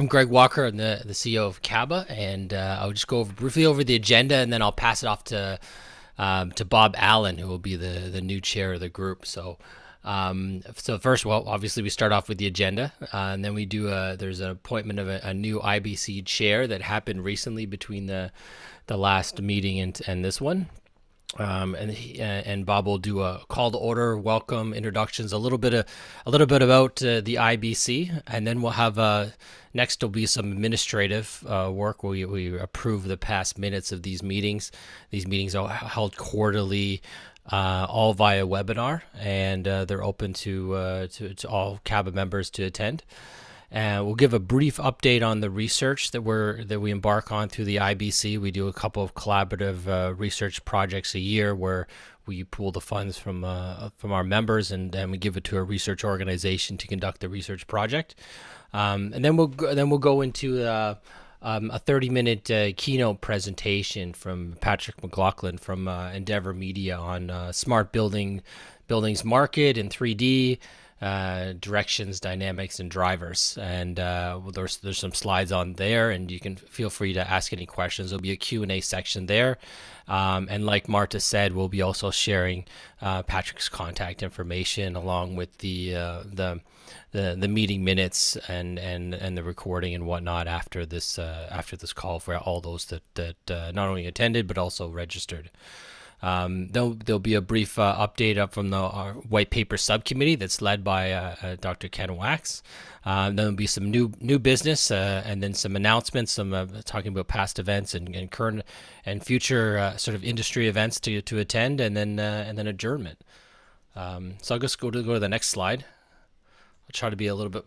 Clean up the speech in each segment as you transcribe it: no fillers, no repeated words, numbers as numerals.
I'm Greg Walker. I'm the CEO of CABA, and I'll just go briefly over the agenda, and then I'll pass it off to Bob Allen, who will be the new chair of the group. So first, well, obviously we start off with the agenda, and then we do there's an appointment of a new IBC chair that happened recently between the last meeting and this one. And Bob will do a call to order, welcome, introductions, a little bit about the IBC, and then we'll have next will be some administrative work where we approve the past minutes of these meetings. These meetings are held quarterly, all via webinar, and they're open to all CABA members to attend. We'll give a brief update on the research that we embark on through the IBC. We do a couple of collaborative research projects a year where we pool the funds from our members, and then we give it to a research organization to conduct the research project. And then we'll go into a 30-minute keynote presentation from Patrick McLaughlin from Endeavor Media on smart buildings market in 3D. Directions, dynamics, and drivers, and there's some slides on there, and you can feel free to ask any questions. There'll be a Q&A section there, and like Marta said, we'll be also sharing Patrick's contact information along with the meeting minutes and the recording and whatnot after this call for all those that not only attended but also registered. There'll be a brief update up from the white paper subcommittee that's led by Dr. Ken Wax. Then there'll be some new business, and then some announcements, some talking about past events and current and future sort of industry events to attend, and then adjournment. So I'll just go to the next slide. I'll try to be a little bit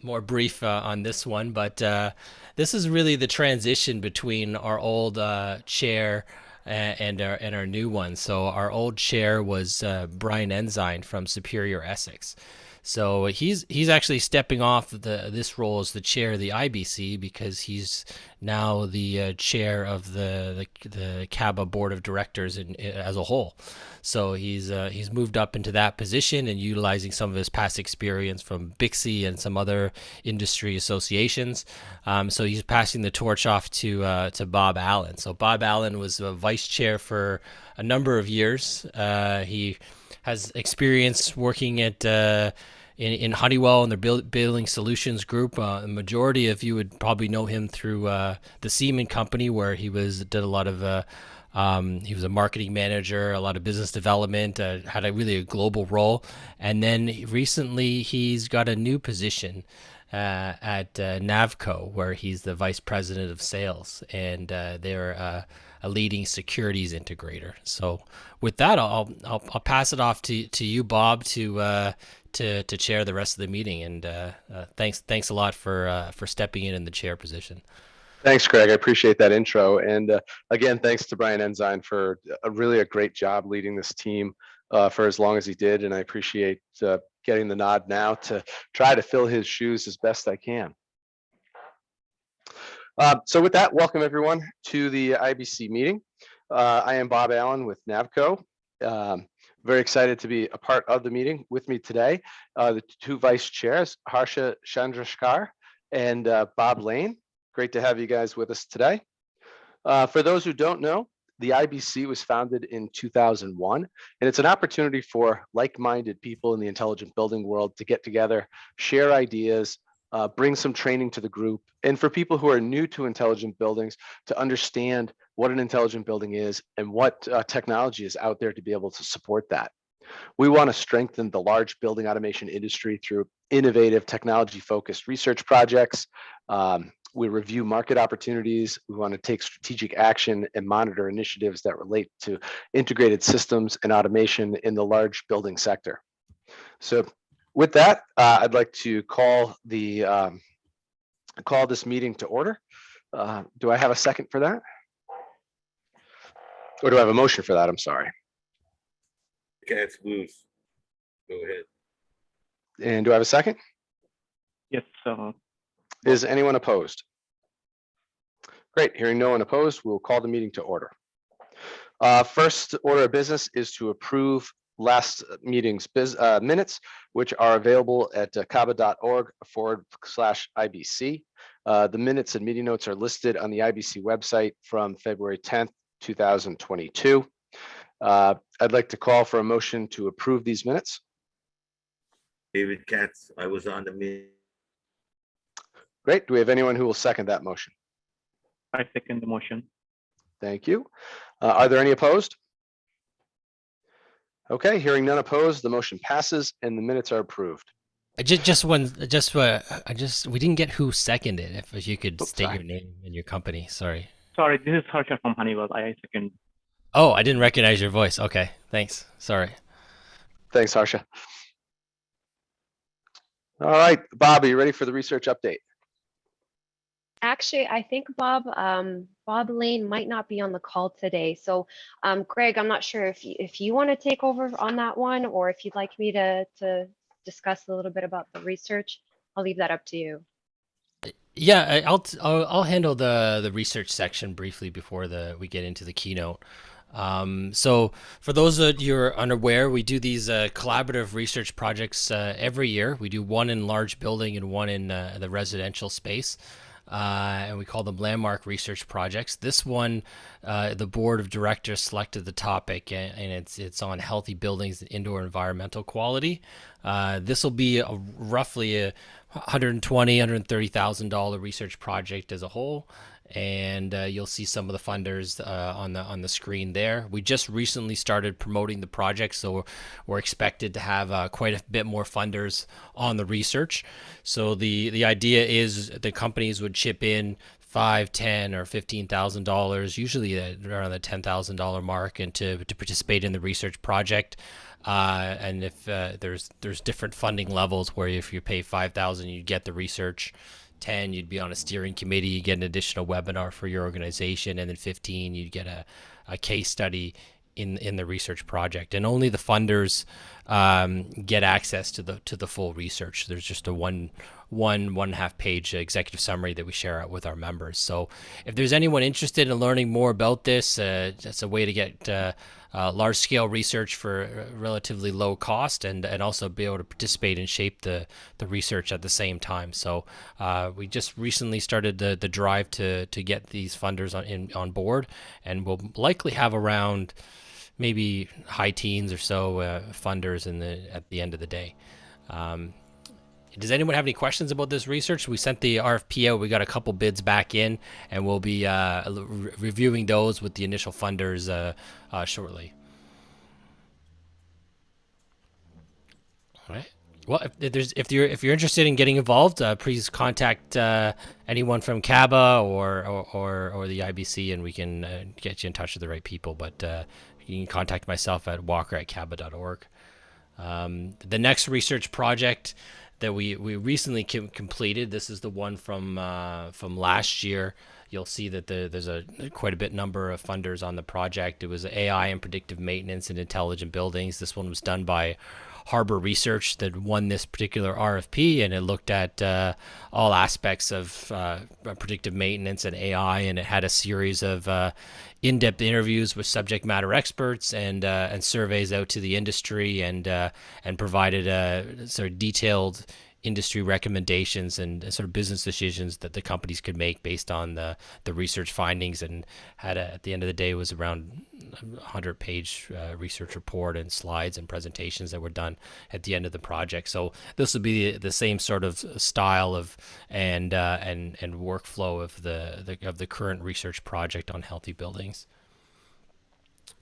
more brief on this one, but this is really the transition between our old chair and our new one. So our old chair was Brian Ensign from Superior Essex. So he's actually stepping off this role as the chair of the IBC because he's now the chair of the CABA Board of Directors as a whole. So he's moved up into that position and utilizing some of his past experience from Bixby and some other industry associations. So he's passing the torch off to Bob Allen. So Bob Allen was a vice chair for a number of years. He has experience working at in Honeywell and their building solutions group. The majority of you would probably know him through the Seaman Company, where he did a lot of he was a marketing manager, a lot of business development, had a global role. And then recently he's got a new position at Navco, where he's the vice president of sales, and they're a leading securities integrator. So with that, I'll pass it off to you, Bob, to chair the rest of the meeting. And thanks a lot for stepping in the chair position. Thanks, Greg. I appreciate that intro. And again, thanks to Brian Ensign for a great job leading this team for as long as he did. And I appreciate getting the nod now to try to fill his shoes as best I can. So with that, welcome everyone to the IBC meeting. I am Bob Allen with Navco. Very excited to be a part of the meeting. With me today, the two vice chairs, Harsha Chandrasekhar and Bob Lane. Great to have you guys with us today. For those who don't know, the IBC was founded in 2001, and it's an opportunity for like-minded people in the intelligent building world to get together, share ideas, bring some training to the group, and for people who are new to intelligent buildings to understand what an intelligent building is and what technology is out there to be able to support that. We want to strengthen the large building automation industry through innovative technology-focused research projects. We review market opportunities. We want to take strategic action and monitor initiatives that relate to integrated systems and automation in the large building sector. So with that, I'd like to call this meeting to order. Do I have a second for that? Or do I have a motion for that? I'm sorry. Can't lose. Go ahead. And do I have a second? Yes. Is anyone opposed? Great. Hearing no one opposed, we'll call the meeting to order. First order of business is to approve last meeting's minutes, which are available at caba.org/IBC. The minutes and meeting notes are listed on the IBC website from February 10th, 2022. I'd like to call for a motion to approve these minutes. David Katz, I was on the meeting. Great. Do we have anyone who will second that motion? I second the motion. Thank you. Are there any opposed? Okay, hearing none opposed, the motion passes and the minutes are approved. We didn't get who seconded. If you could state your name and your company. Sorry. Sorry, this is Harsha from Honeywell. I second. Oh, I didn't recognize your voice. Okay, thanks. Sorry. Thanks, Harsha. All right, Bob, are you ready for the research update? Actually, I think Bob Lane might not be on the call today. So, Greg, I'm not sure if you want to take over on that one, or if you'd like me to discuss a little bit about the research. I'll leave that up to you. Yeah, I'll handle the research section briefly before we get into the keynote. So for those that you're unaware, we do these collaborative research projects every year. We do one in large building and one in the residential space. And we call them landmark research projects. This one, the board of directors selected the topic, and it's on healthy buildings and indoor environmental quality. This will be roughly a $130,000 research project as a whole. And you'll see some of the funders on the screen there. We just recently started promoting the project, so we're expected to have quite a bit more funders on the research. So the idea is the companies would chip in $5,000, $10,000, or $15,000, usually around the $10,000 mark, and to participate in the research project. And if there's different funding levels where if you pay $5,000, you get the research. 10, you'd be on a steering committee, you get an additional webinar for your organization, and then 15, you'd get a case study in the research project. And only the funders get access to the full research. There's just a one and a half page executive summary that we share out with our members. So if there's anyone interested in learning more about this, that's a way to get large scale research for relatively low cost, and also be able to participate and shape the research at the same time. So we just recently started the drive to get these funders on board, and we'll likely have around maybe high teens or so funders at the end of the day. Does anyone have any questions about this research? We sent the RFP out. We got a couple bids back in, and we'll be reviewing those with the initial funders shortly. All right. Well, if you're interested in getting involved, please contact anyone from CABA or the IBC, and we can get you in touch with the right people. But you can contact myself at walker@caba.org. The next research project that we recently completed, this is the one from last year. You'll see that there's quite a bit number of funders on the project. It was AI and predictive maintenance and intelligent buildings. This one was done by Harbor Research that won this particular RFP, and it looked at all aspects of predictive maintenance and AI, and it had a series of in-depth interviews with subject matter experts and surveys out to the industry, and provided sort of detailed industry recommendations and sort of business decisions that the companies could make based on the research findings, and at the end of the day was around 100-page research report and slides and presentations that were done at the end of the project. So this will be the same sort of style of and workflow of the current research project on healthy buildings.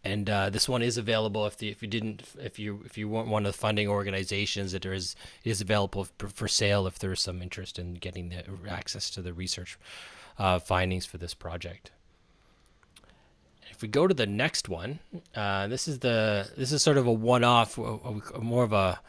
And this one is available if you weren't one of the funding organizations. It is available for sale if there's some interest in getting the access to the research findings for this project. If we go to the next one, this is sort of a one-off, more of a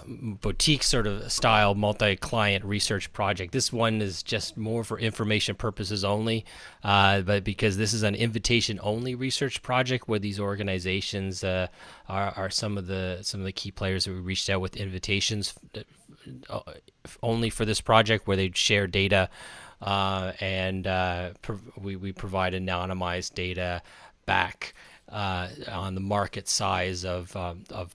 boutique sort of style multi-client research project. This one is just more for information purposes only, but because this is an invitation-only research project where these organizations are some of the key players that we reached out with invitations only for this project, where they'd share data, and we provide anonymized data back on the market size of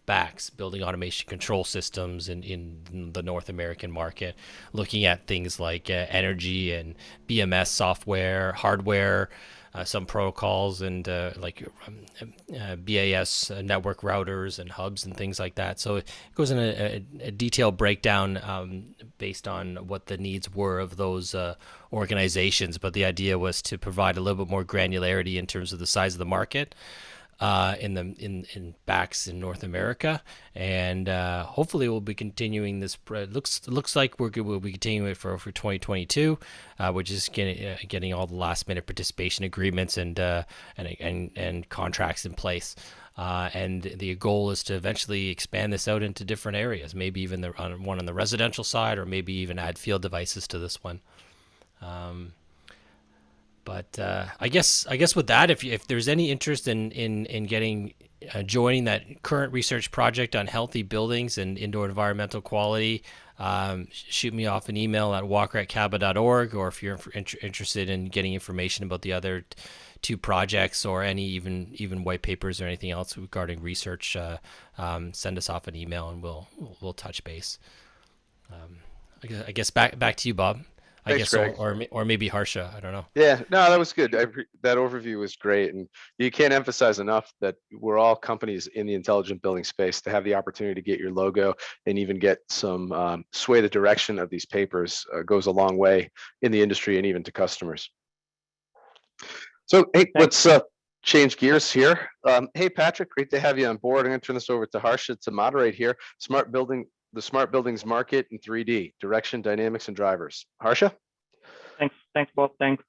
BACs, building automation control systems in the North American market, looking at things like energy and BMS software, hardware, some protocols, and BAS network routers and hubs and things like that. So it goes in a detailed breakdown based on what the needs were of those organizations. But the idea was to provide a little bit more granularity in terms of the size of the market in BACs in North America, and hopefully we'll be continuing this. Looks like we'll be continuing it for 2022. We're just getting all the last minute participation agreements and contracts in place. And the goal is to eventually expand this out into different areas, maybe even one on the residential side, or maybe even add field devices to this one. But I guess with that, if there's any interest in getting joining that current research project on healthy buildings and indoor environmental quality, shoot me off an email at walker@caba.org, or if you're interested in getting information about the other two projects or any even white papers or anything else regarding research, send us off an email and we'll touch base. I guess back to you, Bob. Thanks, Greg. Or maybe Harsha. I don't know. Yeah, no, that was good. That overview was great. And you can't emphasize enough that we're all companies in the intelligent building space. To have the opportunity to get your logo and even get some sway the direction of these papers goes a long way in the industry and even to customers. So, hey, let's change gears here. Hey, Patrick, great to have you on board. I'm going to turn this over to Harsha to moderate here. The smart buildings market in 3D, direction, dynamics, and drivers. Harsha? Thanks, Bob. Thanks,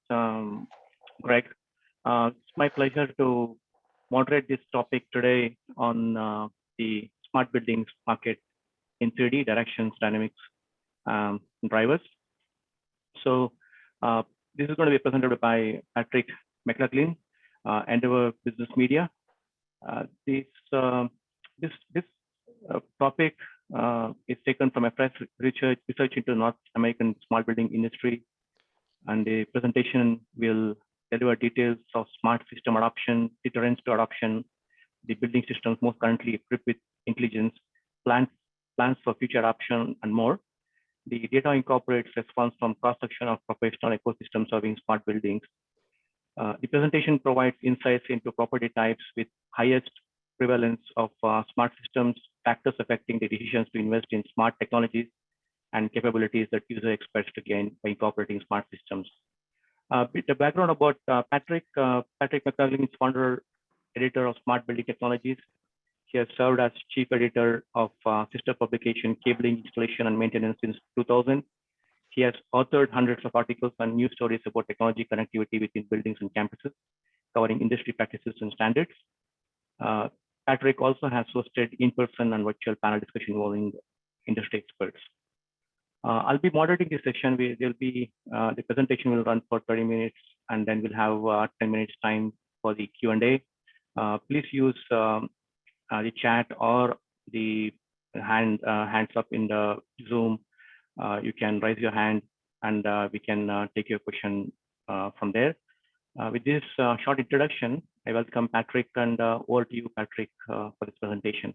Greg. It's my pleasure to moderate this topic today on the smart buildings market in 3D, directions, dynamics, and drivers. So this is going to be presented by Patrick McLaughlin, Endeavor Business Media. This topic is taken from a fresh research into North American smart building industry, and the presentation will deliver details of smart system adoption, deterrents to adoption, the building systems most currently equipped with intelligence, plans for future adoption, and more. The data incorporates response from cross-section of professional ecosystems serving smart buildings. The presentation provides insights into property types with highest prevalence of smart systems, factors affecting the decisions to invest in smart technologies, and capabilities that user expects to gain by incorporating smart systems. The background about Patrick McLaughlin is founder, editor of Smart Building Technologies. He has served as chief editor of sister publication Cabling Installation and Maintenance since 2000. He has authored hundreds of articles and news stories about technology connectivity within buildings and campuses, covering industry practices and standards. Patrick also has hosted in-person and virtual panel discussion involving industry experts. I'll be moderating this session. The presentation will run for 30 minutes, and then we'll have 10 minutes time for the Q&A. Please use the chat or the hands up in the Zoom. You can raise your hand, and we can take your question from there. With this short introduction, I welcome Patrick, and over to you, Patrick, for this presentation.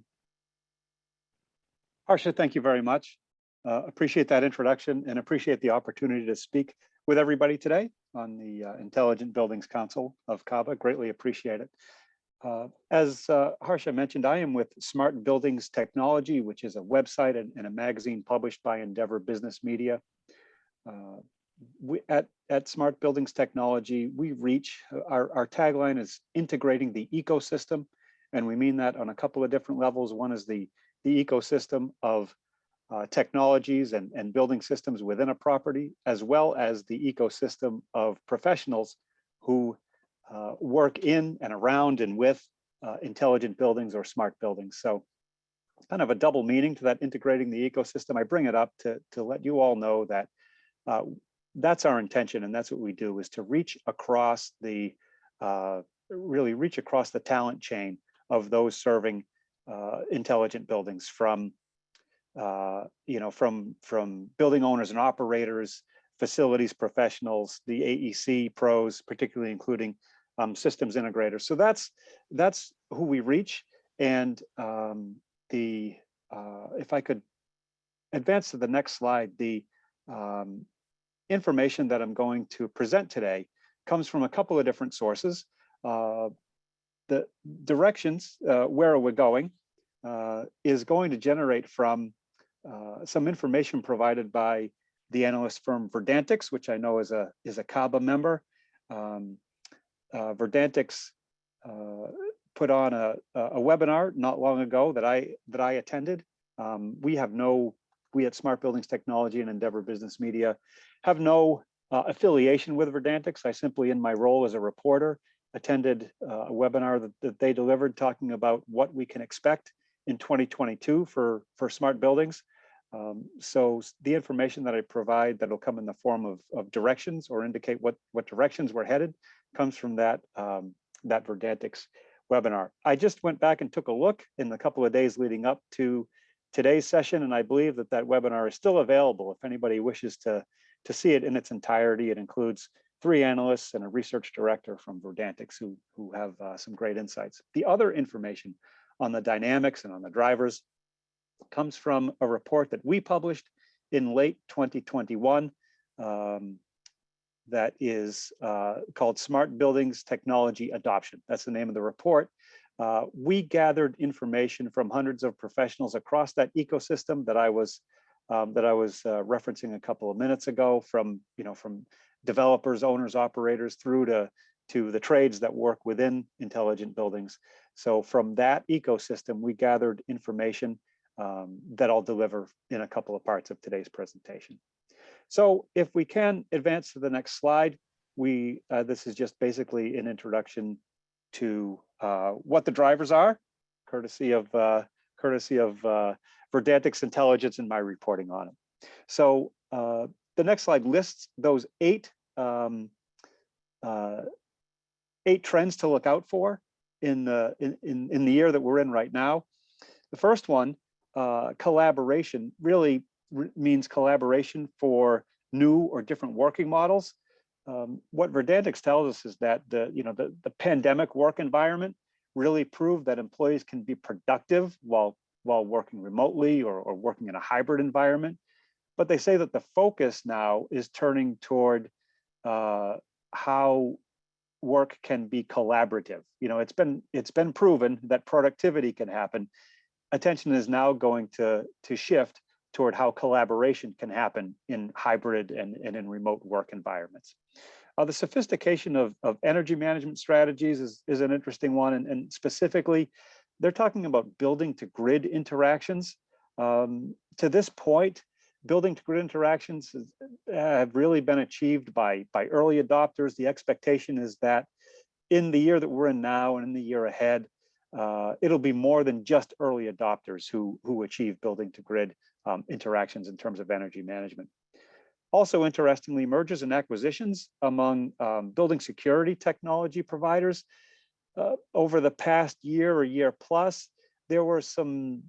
Harsha, thank you very much. Appreciate that introduction and appreciate the opportunity to speak with everybody today on the Intelligent Buildings Council of CABA. Greatly appreciate it. As Harsha mentioned, I am with Smart Buildings Technology, which is a website and a magazine published by Endeavor Business Media. At Smart Buildings Technology, we reach, our tagline is integrating the ecosystem, and we mean that on a couple of different levels. One is the ecosystem of technologies and building systems within a property, as well as the ecosystem of professionals who work in and around and with intelligent buildings or smart buildings. So it's kind of a double meaning to that integrating the ecosystem. I bring it up to let you all know that that's our intention, and that's what we do, is to reach across the really reach across the talent chain of those serving intelligent buildings, from from building owners and operators, facilities professionals, the AEC pros, particularly including systems integrators. So that's who we reach. And if I could advance to the next slide, the information that I'm going to present today comes from a couple of different sources. The directions, where we're going, is going to generate from some information provided by the analyst firm Verdantix, which I know is a CABA member. Verdantix put on a webinar not long ago that I attended. We at Smart Buildings Technology and Endeavor Business Media have no affiliation with Verdantix. I simply, in my role as a reporter, attended a webinar that they delivered talking about what we can expect in 2022 for smart buildings. So the information that I provide that'll come in the form of directions or indicate what directions we're headed comes from that Verdantix webinar. I just went back and took a look in the couple of days leading up to today's session, and I believe that webinar is still available if anybody wishes to see it in its entirety. It includes 3 analysts and a research director from Verdantix who have some great insights. The other information on the dynamics and on the drivers comes from a report that we published in late 2021 that is called Smart Buildings Technology Adoption. That's the name of the report. We gathered information from hundreds of professionals across that ecosystem that I was referencing a couple of minutes ago, from developers, owners, operators, through to the trades that work within intelligent buildings. So from that ecosystem, we gathered information that I'll deliver in a couple of parts of today's presentation. So if we can advance to the next slide, this is just basically an introduction to what the drivers are, courtesy of Verdantix Intelligence and my reporting on them. So the next slide lists those 8 trends to look out for in the year that we're in right now. The first one, collaboration, really means collaboration for new or different working models. What Verdantix tells us is that the pandemic work environment really proved that employees can be productive while working remotely or working in a hybrid environment. But they say that the focus now is turning toward how work can be collaborative. It's been proven that productivity can happen. Attention is now going to shift toward how collaboration can happen in hybrid and in remote work environments. The sophistication of energy management strategies is an interesting one, and specifically, they're talking about building to grid interactions. To this point, building to grid interactions have really been achieved by early adopters. The expectation is that in the year that we're in now and in the year ahead, it'll be more than just early adopters who achieve building to grid interactions in terms of energy management. Also, interestingly, mergers and acquisitions among building security technology providers. Over the past year or year plus, there were some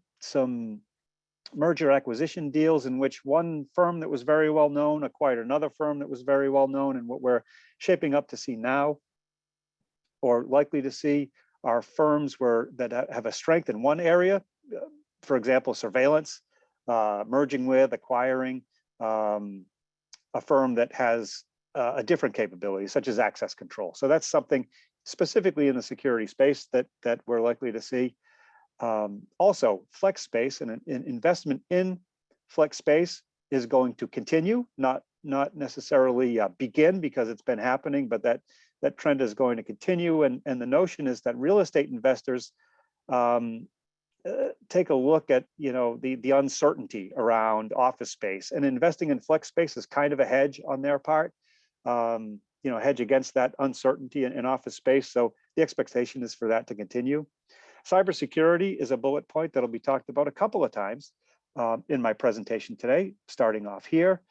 merger acquisition deals in which one firm that was very well known acquired another firm that was very well known, and what we're shaping up to see now, or likely to see, are firms that have a strength in one area, for example, surveillance, merging with, acquiring a firm that has a different capability, such as access control. So that's something specifically in the security space that we're likely to see. Also, flex space and an investment in flex space is going to continue, not necessarily begin because it's been happening, but that trend is going to continue. And the notion is that real estate investors take a look at the uncertainty around office space, and investing in flex space is kind of a hedge on their part, hedge against that uncertainty in office space. So the expectation is for that to continue. Cybersecurity is a bullet point that'll be talked about a couple of times in my presentation today, starting off here.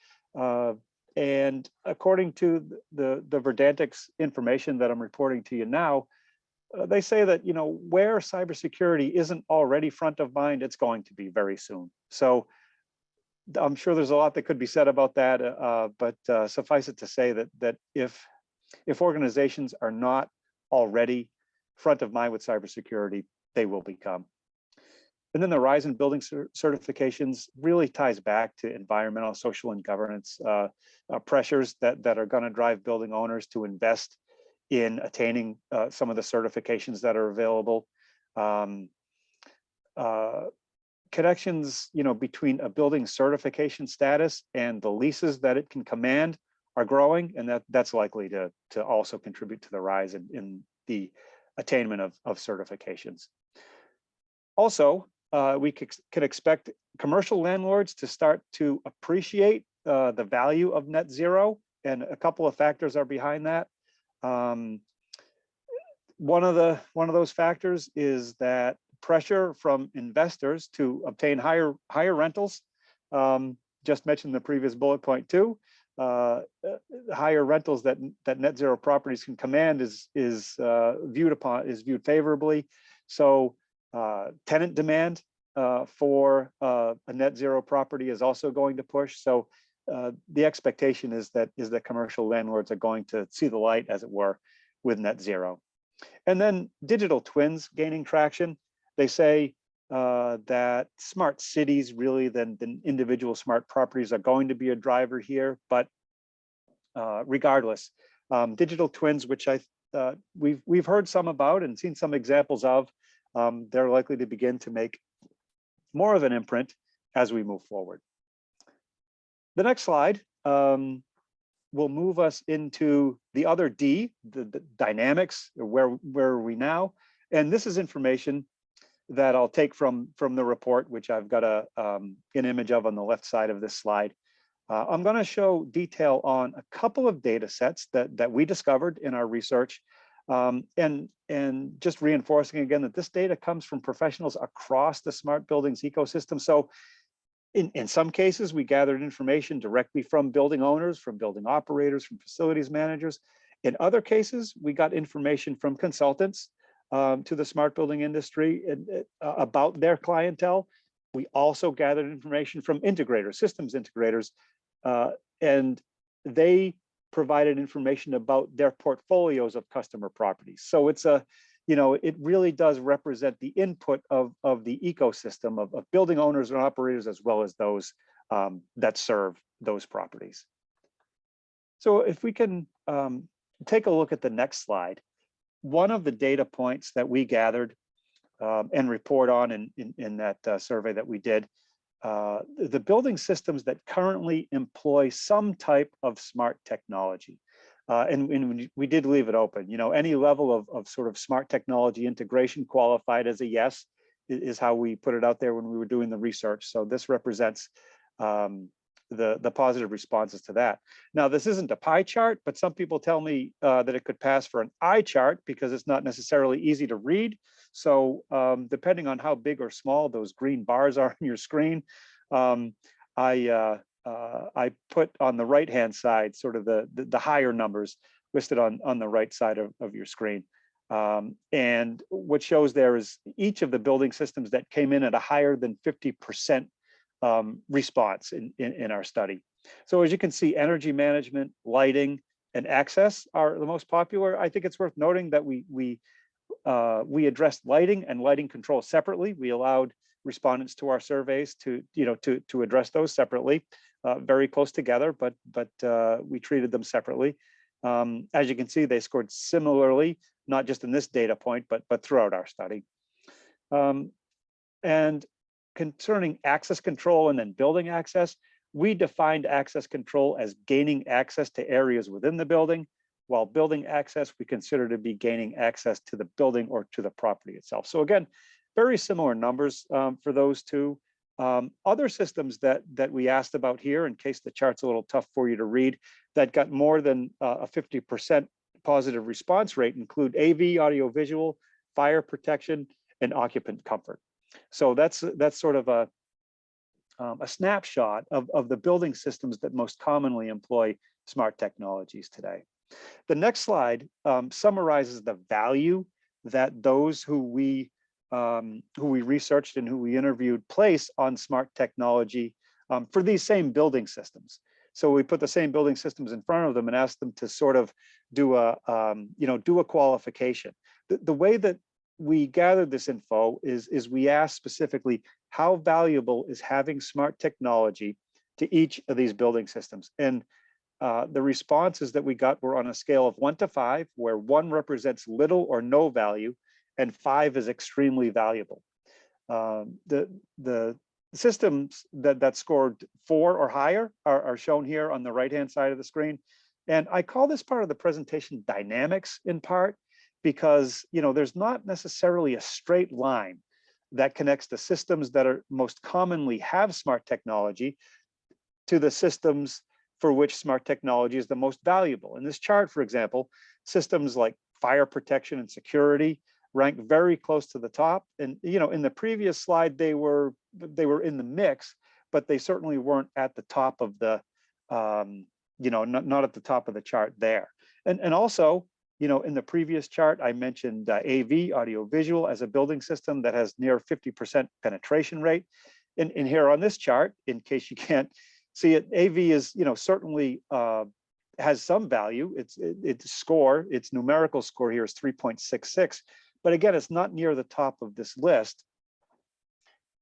And according to the Verdantix information that I'm reporting to you now, they say that where cybersecurity isn't already front of mind, it's going to be very soon. So I'm sure there's a lot that could be said about that, but suffice it to say that if organizations are not already front of mind with cybersecurity, they will become. And then the rise in building certifications really ties back to environmental, social, and governance pressures that are going to drive building owners to invest in attaining some of the certifications that are available. Connections, between a building certification status and the leases that it can command are growing, and that's likely to also contribute to the rise in the attainment of certifications. Also, we can expect commercial landlords to start to appreciate the value of net zero, and a couple of factors are behind that. One of those factors is that pressure from investors to obtain higher rentals. Just mentioned the previous bullet point too. Higher rentals that net zero properties can command is viewed favorably. So tenant demand for a net zero property is also going to push. So the expectation is that commercial landlords are going to see the light, as it were, with net zero. And then digital twins gaining traction. They say that smart cities really than individual smart properties are going to be a driver here. But regardless, digital twins, which we've heard some about and seen some examples of, they're likely to begin to make more of an imprint as we move forward. The next slide will move us into the other D, the dynamics. Where are we now? And this is information that I'll take from the report, which I've got an image of on the left side of this slide. I'm going to show detail on a couple of data sets that we discovered in our research, and just reinforcing again that this data comes from professionals across the smart buildings ecosystem. So in some cases, we gathered information directly from building owners, from building operators, from facilities managers. In other cases, we got information from consultants to the smart building industry about their clientele. We also gathered information from integrators, systems integrators, and they provided information about their portfolios of customer properties. So it's it really does represent the input of the ecosystem of building owners and operators, as well as those that serve those properties. So if we can take a look at the next slide, one of the data points that we gathered and report on in that survey that we did, the building systems that currently employ some type of smart technology. And we did leave it open. Any level of sort of smart technology integration qualified as a yes is how we put it out there when we were doing the research. So this represents the positive responses to that. Now, this isn't a pie chart, but some people tell me that it could pass for an eye chart because it's not necessarily easy to read. So depending on how big or small those green bars are on your screen, I put on the right-hand side sort of the higher numbers listed on the right side of your screen. And what shows there is each of the building systems that came in at a higher than 50% response in our study. So as you can see, energy management, lighting, and access are the most popular. I think it's worth noting that we addressed lighting and lighting control separately. We allowed respondents to our surveys to address those separately, very close together, but we treated them separately. As you can see, they scored similarly, not just in this data point, but throughout our study. And concerning access control and then building access, we defined access control as gaining access to areas within the building, while building access we consider to be gaining access to the building or to the property itself. So again, very similar numbers for those two. Other systems that we asked about here, in case the chart's a little tough for you to read, that got more than a 50% positive response rate include AV, audiovisual, fire protection, and occupant comfort. So that's sort of a snapshot of the building systems that most commonly employ smart technologies today. The next slide summarizes the value that those who we researched and who we interviewed place on smart technology for these same building systems. So we put the same building systems in front of them and asked them to sort of do a, do a qualification. The way that we gathered this info is we asked specifically, how valuable is having smart technology to each of these building systems? And the responses that we got were on a scale of 1 to 5, where 1 represents little or no value, and 5 is extremely valuable. The systems that scored 4 or higher are shown here on the right-hand side of the screen. And I call this part of the presentation dynamics, in part because there's not necessarily a straight line that connects the systems that are most commonly have smart technology to the systems for which smart technology is the most valuable. In this chart, for example, systems like fire protection and security rank very close to the top. And in the previous slide, they were in the mix, but they certainly weren't at the top of the not at the top of the chart there. And also, in the previous chart, I mentioned AV, audiovisual, as a building system that has near 50% penetration rate. And here on this chart, in case you can't see it, AV is certainly has some value. Its numerical score here is 3.66, but again, it's not near the top of this list.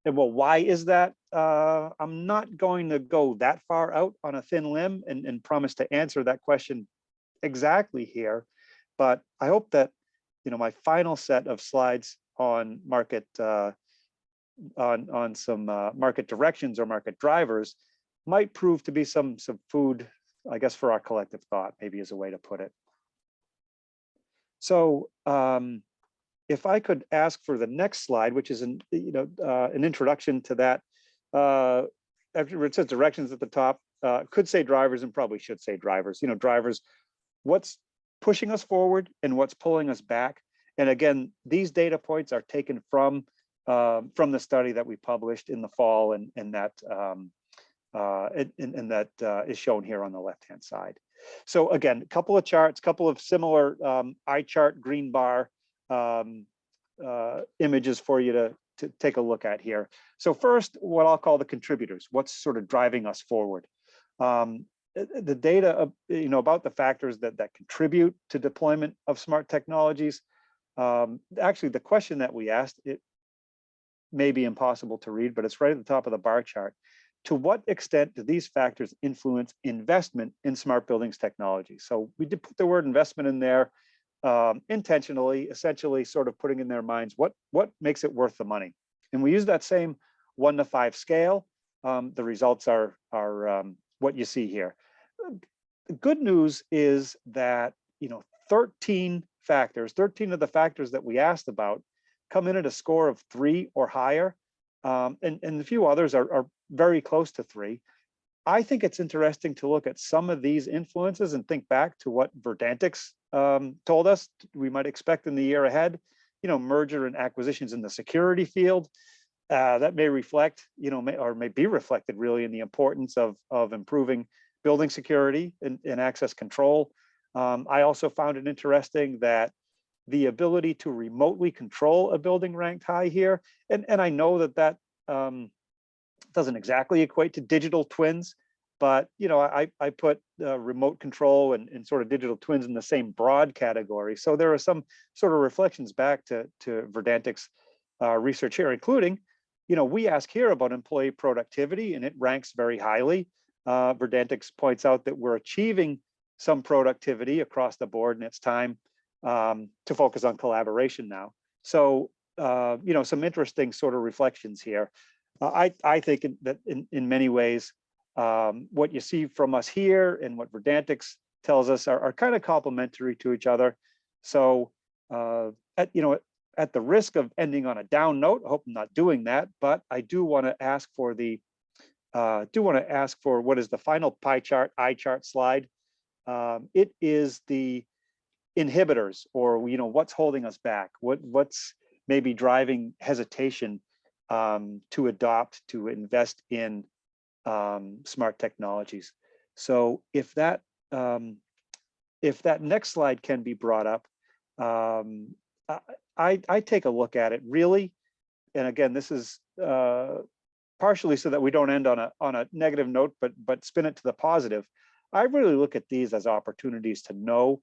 And well, why is that? I'm not going to go that far out on a thin limb and promise to answer that question exactly here, but I hope that my final set of slides on market on some market directions or market drivers might prove to be some food, I guess, for our collective thought, maybe is a way to put it. So if I could ask for the next slide, which is an introduction to that. After it says directions at the top, could say drivers and probably should say drivers. Drivers, what's pushing us forward and what's pulling us back. And again, these data points are taken from the study that we published in the fall, and that is shown here on the left-hand side. So again, a couple of charts, couple of similar eye chart green bar images for you to take a look at here. So first, what I'll call the contributors, what's sort of driving us forward. The data about the factors that contribute to deployment of smart technologies. Actually, the question that we asked, it may be impossible to read, but it's right at the top of the bar chart. To what extent do these factors influence investment in smart buildings technology? So we did put the word investment in there intentionally, essentially sort of putting in their minds what makes it worth the money. And we use that same 1 to 5 scale. The results are what you see here. The good news is that 13 of the factors that we asked about come in at a score of 3 or higher, and a few others are very close to 3. I think it's interesting to look at some of these influences and think back to what Verdantix told us we might expect in the year ahead. Merger and acquisitions in the security field. That may reflect, or may be reflected really in the importance of improving building security and access control. I also found it interesting that the ability to remotely control a building ranked high here. And I know that doesn't exactly equate to digital twins, but I put remote control and sort of digital twins in the same broad category. So there are some sort of reflections back to Verdantix research here, including, we ask here about employee productivity, and it ranks very highly. Verdantix points out that we're achieving some productivity across the board, and it's time to focus on collaboration now. So, some interesting sort of reflections here. I think that in many ways, what you see from us here and what Verdantix tells us are kind of complementary to each other. So, at the risk of ending on a down note, I hope I'm not doing that, but I do want to ask for what is the final eye chart slide. It is the inhibitors, or what's holding us back, what's maybe driving hesitation to invest in smart technologies. So if that next slide can be brought up, I take a look at it really, and again, this is partially so that we don't end on a negative note, but spin it to the positive. I really look at these as opportunities to know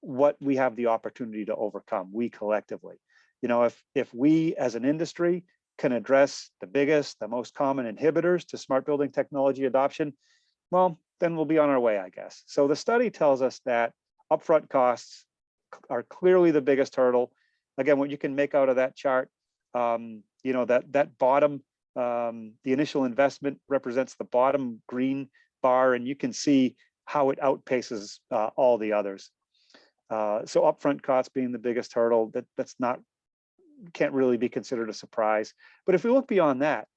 what we have the opportunity to overcome, we collectively. You know, if we as an industry can address the biggest, the most common inhibitors to smart building technology adoption, well, then we'll be on our way, I guess. So the study tells us that upfront costs are clearly the biggest hurdle. Again, what you can make out of that chart, you know, that bottom, the initial investment represents the bottom green bar, and you can see how it outpaces all the others. So upfront costs being the biggest hurdle, that's not, can't really be considered a surprise. But if we look beyond that,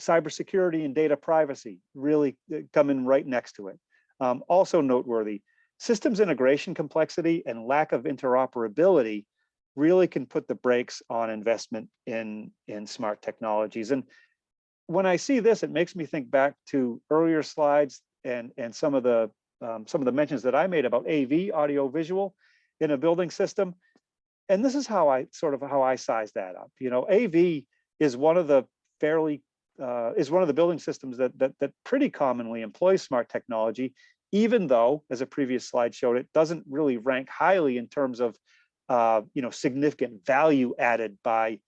cybersecurity and data privacy really come in right next to it. Also noteworthy, systems integration complexity and lack of interoperability really can put the brakes on investment in smart technologies. And when I see this, it makes me think back to earlier slides and some of the mentions that I made about AV, audio visual, in a building system. And this is how I size that up. You know, AV is one of the building systems that pretty commonly employs smart technology, even though, as a previous slide showed, it doesn't really rank highly in terms of you know, significant value added by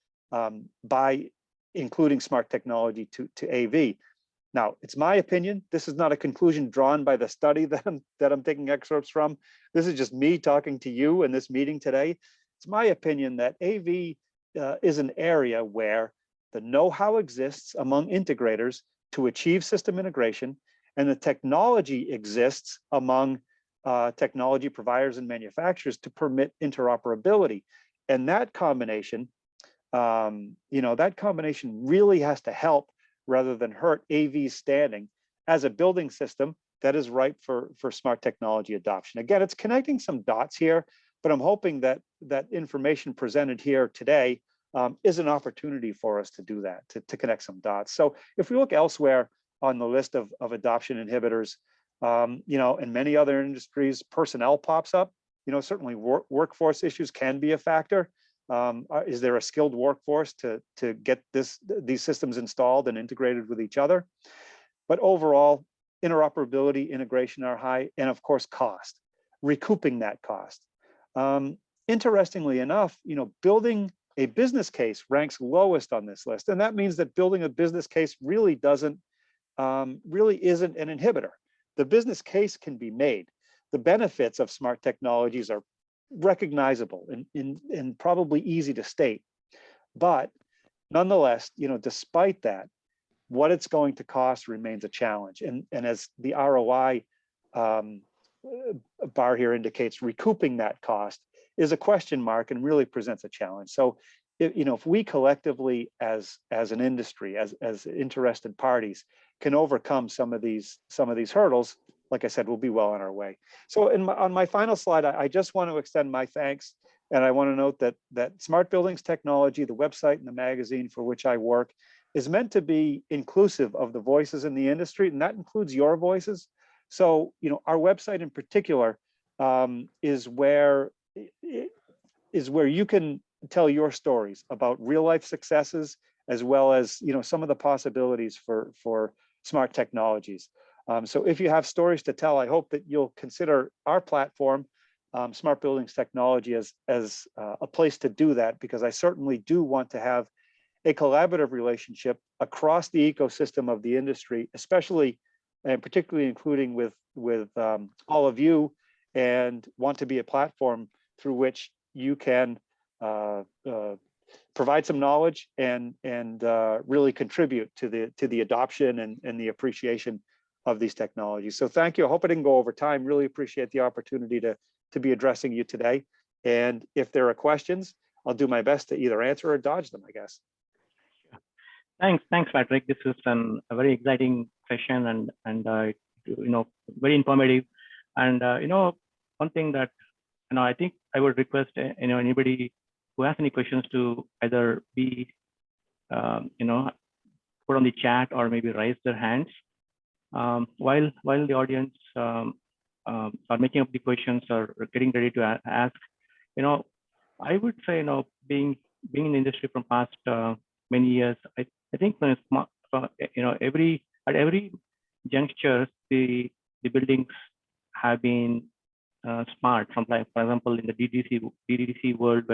including smart technology to AV. Now, it's my opinion. This is not a conclusion drawn by the study that I'm taking excerpts from. This is just me talking to you in this meeting today. It's my opinion that AV is an area where the know-how exists among integrators to achieve system integration, and the technology exists among technology providers and manufacturers to permit interoperability. And that combination, you know, that combination really has to help rather than hurt AV's standing as a building system that is ripe for smart technology adoption. Again, it's connecting some dots here, but I'm hoping that information presented here today is an opportunity for us to do that, to connect some dots. So if we look elsewhere on the list of adoption inhibitors, you know, in many other industries, personnel pops up. You know, certainly workforce issues can be a factor. Is there a skilled workforce to get these systems installed and integrated with each other? But overall, interoperability, integration are high, and of course, cost, recouping that cost. Interestingly enough, you know, building a business case ranks lowest on this list, and that means that building a business case really isn't an inhibitor. The business case can be made. The benefits of smart technologies are recognizable and probably easy to state. But nonetheless, you know, despite that, what it's going to cost remains a challenge. And as the ROI bar here indicates, recouping that cost is a question mark and really presents a challenge. So, you know, if we collectively as an industry, as interested parties, can overcome some of these hurdles, like I said, we'll be well on our way. So on my final slide, I just want to extend my thanks. And I want to note that Smart Buildings Technology, the website and the magazine for which I work, is meant to be inclusive of the voices in the industry, and that includes your voices. So, you know, our website in particular is where you can tell your stories about real life successes, as well as, you know, some of the possibilities for smart technologies. So if you have stories to tell, I hope that you'll consider our platform, Smart Buildings Technology, as a place to do that, because I certainly do want to have a collaborative relationship across the ecosystem of the industry, especially and particularly including with all of you, and want to be a platform through which you can provide some knowledge and really contribute to the adoption and the appreciation of these technologies. So thank you. I hope I didn't go over time. Really appreciate the opportunity to be addressing you today. And if there are questions, I'll do my best to either answer or dodge them, I guess. Thanks, Patrick. This is a very exciting session and you know, very informative. And you know, one thing that, you know, I think I would request, you know, anybody who has any questions to either be, you know, put on the chat or maybe raise their hands while the audience are making up the questions or getting ready to ask. You know, I would say, you know, being in the industry from past many years, I think when at every juncture, the buildings have been smart. Sometimes, for example, in the DDC world,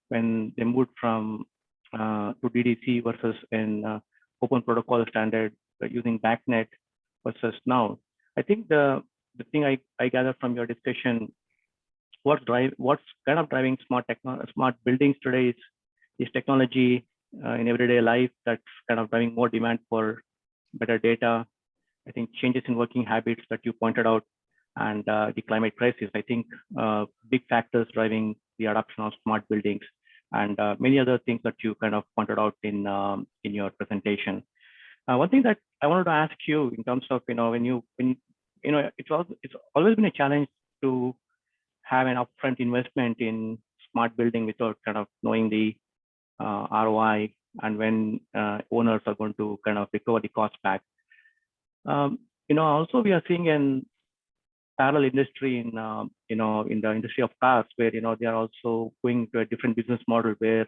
when they moved from to DDC versus in open protocol standard using BACnet versus now, I think the thing I gather from your discussion, what's kind of driving smart buildings today is technology in everyday life that's kind of driving more demand for better data. I think changes in working habits that you pointed out, and the climate crisis, I think big factors driving the adoption of smart buildings, and many other things that you kind of pointed out in your presentation. One thing that I wanted to ask you in terms of, it's always been a challenge to have an upfront investment in smart building without kind of knowing the ROI and when owners are going to kind of recover the cost back. Also we are seeing in parallel industry in the industry of cars, where they are also going to a different business model where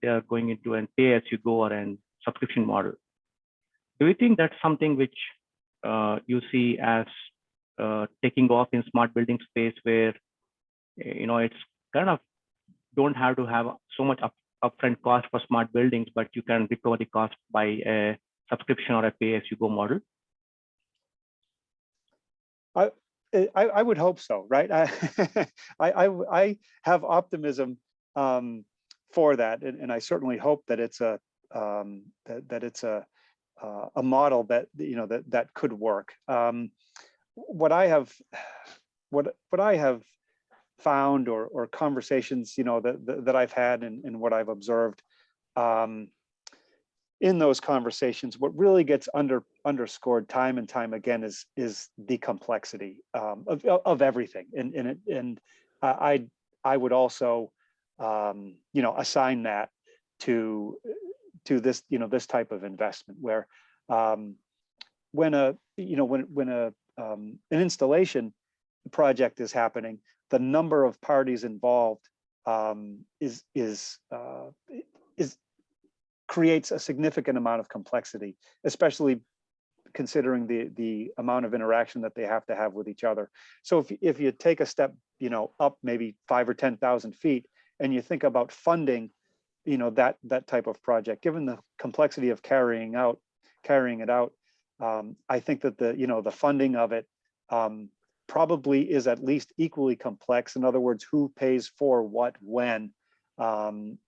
they are going into an pay as you go or an subscription model. Do you think that's something which you see as taking off in smart building space, where it's kind of don't have to have so much upfront cost for smart buildings, but you can recover the cost by a subscription or a pay as you go model? I would hope so, right? I have optimism for that, and I certainly hope that it's a model that that could work. What I have found, or conversations that I've had, and what I've observed in those conversations, what really gets underscored time and time again is the complexity of everything, and I would also assign that to this this type of investment, where when an installation project is happening, the number of parties involved creates a significant amount of complexity, especially considering the amount of interaction that they have to have with each other. So if you take a step up maybe 5,000 or 10,000 feet, and you think about funding that type of project, given the complexity of carrying it out, I think that the funding of it probably is at least equally complex. In other words, who pays for what when, and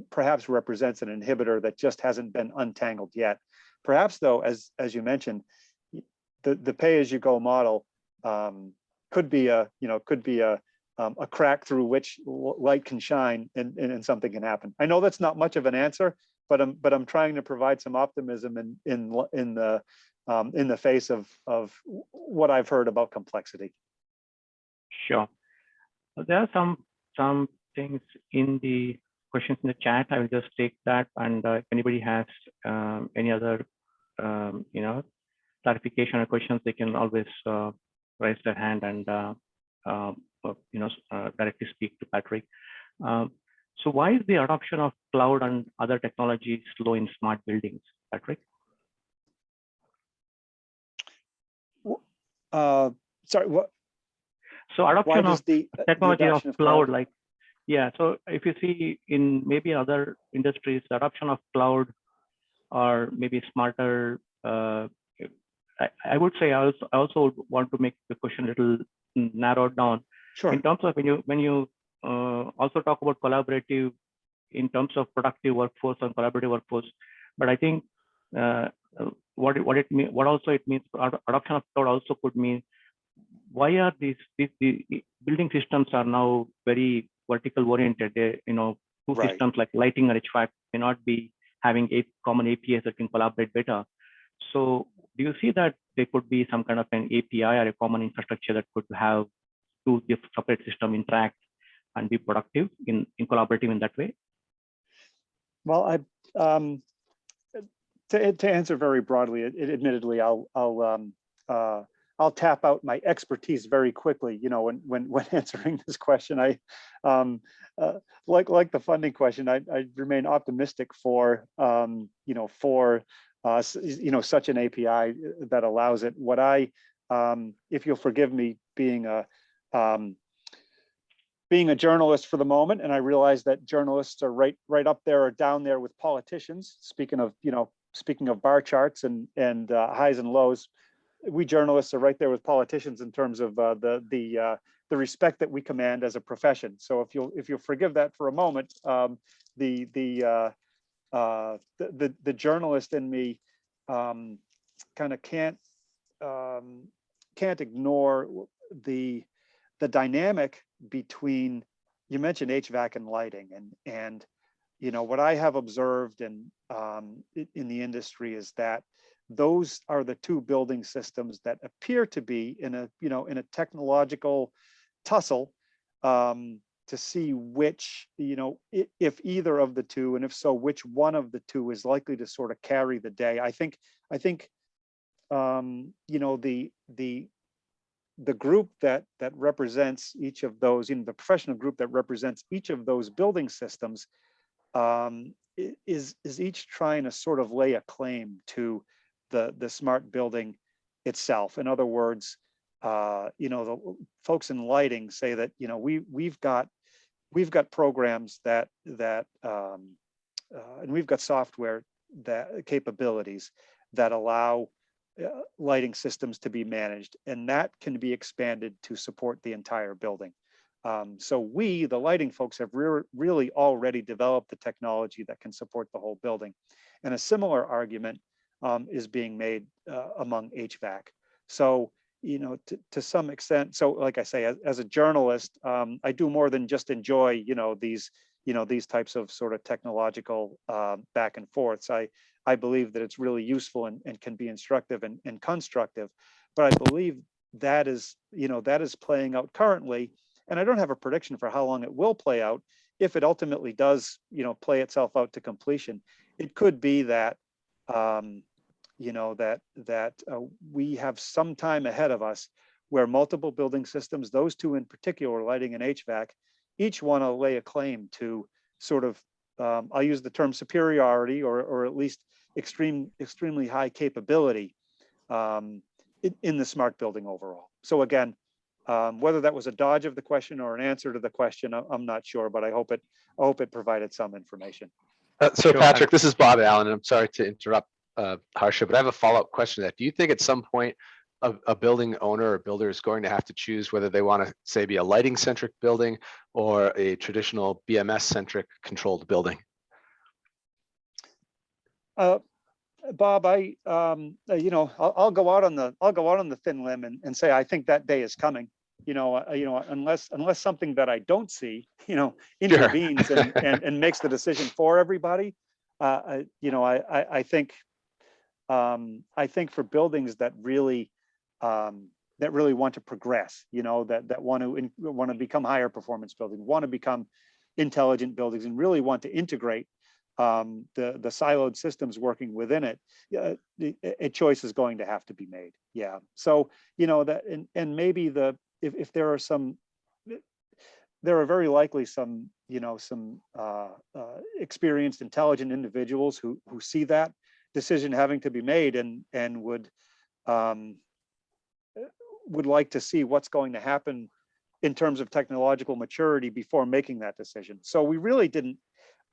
perhaps represents an inhibitor that just hasn't been untangled yet. Perhaps though, as you mentioned, the pay-as-you-go model could be a crack through which light can shine and something can happen. I know that's not much of an answer, but I'm trying to provide some optimism in the face of what I've heard about complexity. Sure. There are some things in the questions in the chat. I will just take that, and if anybody has any other clarification or questions, they can always raise their hand and directly speak to Patrick. So why is the adoption of cloud and other technologies slow in smart buildings, Patrick? Sorry, what? So adoption of the technology adoption of cloud, like, yeah. So if you see in maybe other industries, the adoption of cloud or maybe smarter, I would say I also want to make the question a little narrowed down. Sure. In terms of when you also talk about collaborative in terms of productive workforce and collaborative workforce, but I think what also it means, adoption of cloud also could mean, why are the building systems are now very vertical oriented? Two Right. systems like lighting or HVAC may not be having a common APIs that can collaborate better. So do you see that there could be some kind of an API or a common infrastructure that could have two separate systems interact and be productive in collaborating in that way? Well, to answer very broadly, admittedly, I'll I'll tap out my expertise very quickly. You know, when answering this question, like the funding question, I remain optimistic for such an API that allows it. What if you'll forgive me being a journalist for the moment, and I realize that journalists are right up there or down there with politicians. Speaking of bar charts and highs and lows, we journalists are right there with politicians in terms of the respect that we command as a profession. So if you'll forgive that for a moment, the journalist in me kind of can't ignore the dynamic between, you mentioned HVAC and lighting, and you know what I have observed in the industry is that those are the two building systems that appear to be in a technological tussle to see which, if either of the two, and if so, which one of the two is likely to sort of carry the day. I think the group that represents each of those, the professional group that represents each of those building systems is each trying to sort of lay a claim to the smart building itself. In other words, the folks in lighting say that we've got programs that and we've got software capabilities that allow lighting systems to be managed, and that can be expanded to support the entire building. So we, the lighting folks, have really already developed the technology that can support the whole building. And a similar argument is being made among HVAC. So, to some extent, so like I say, as a journalist, I do more than just enjoy, these types of sort of technological back and forths. I believe that it's really useful and can be instructive and constructive, but I believe that is playing out currently. And I don't have a prediction for how long it will play out. If it ultimately does, play itself out to completion, it could be that, we have some time ahead of us where multiple building systems, those two in particular, lighting and HVAC, each want to lay a claim to sort of, I'll use the term superiority or at least extremely high capability in the smart building overall. So again, whether that was a dodge of the question or an answer to the question, I'm not sure, but I hope it provided some information. So Patrick, this is Bob Allen, and I'm sorry to interrupt Harsha, but I have a follow-up question to that. Do you think at some point a building owner or builder is going to have to choose whether they want to, say, be a lighting-centric building or a traditional BMS-centric controlled building? Bob, I'll go out on the thin limb and say I think that day is coming. Unless something that I don't see, intervenes Sure. and makes the decision for everybody. I think for buildings that really want to progress, that want to become higher performance buildings, want to become intelligent buildings, and really want to integrate the siloed systems working within it, a choice is going to have to be made. Yeah. So, that, and maybe if there are there are very likely some experienced, intelligent individuals who see that decision having to be made and would like to see what's going to happen in terms of technological maturity before making that decision. So we really didn't.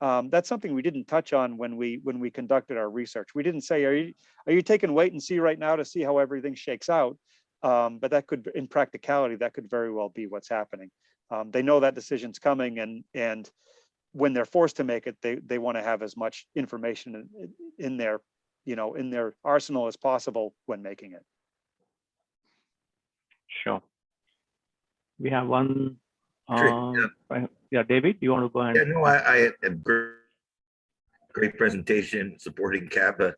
That's something we didn't touch on when we conducted our research. We didn't say, are you taking wait and see right now to see how everything shakes out? But that could, in practicality, that could very well be what's happening. They know that decision's coming, and when they're forced to make it, they want to have as much information in their arsenal as possible when making it. Sure. We have one. Sure, Yeah, David, you want to go ahead? Yeah, no, I had great presentation supporting CABA.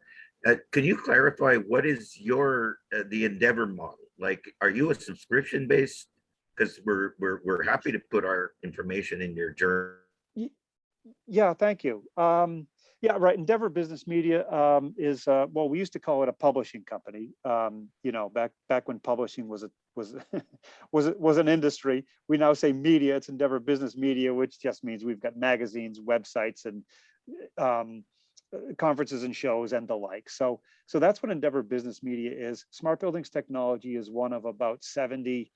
Can you clarify what is the Endeavor model? Like, are you a subscription based? Because we're happy to put our information in your journal. Yeah, thank you. Yeah, right. Endeavor Business Media is well, we used to call it a publishing company. You know, back when publishing was was an industry. We now say media. It's Endeavor Business Media, which just means we've got magazines, websites, and conferences and shows and the like. So that's what Endeavor Business Media is. Smart Buildings Technology is one of about 70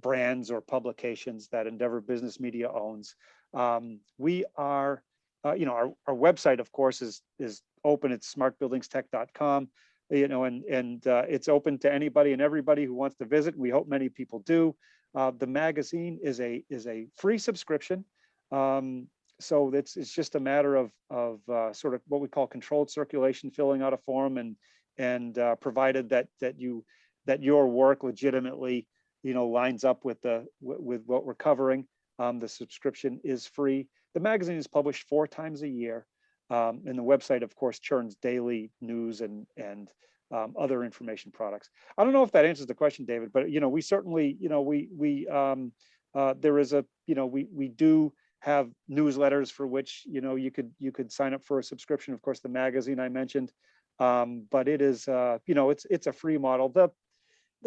brands or publications that Endeavor Business Media owns. We are, you know, our website, of course, is open. It's smartbuildingstech.com, you know, and it's open to anybody and everybody who wants to visit. We hope many people do. The magazine is a free subscription. So it's just a matter of sort of what we call controlled circulation, filling out a form, and provided that your work legitimately, you know, lines up with what we're covering. The subscription is free. The magazine is published 4 times a year, and the website, of course, churns daily news and other information products. I don't know if that answers the question, David, but you know, we certainly, you know, there is a, you know, we do have newsletters for which, you know, you could sign up for a subscription. Of course, the magazine I mentioned, but it is, you know, it's a free model. The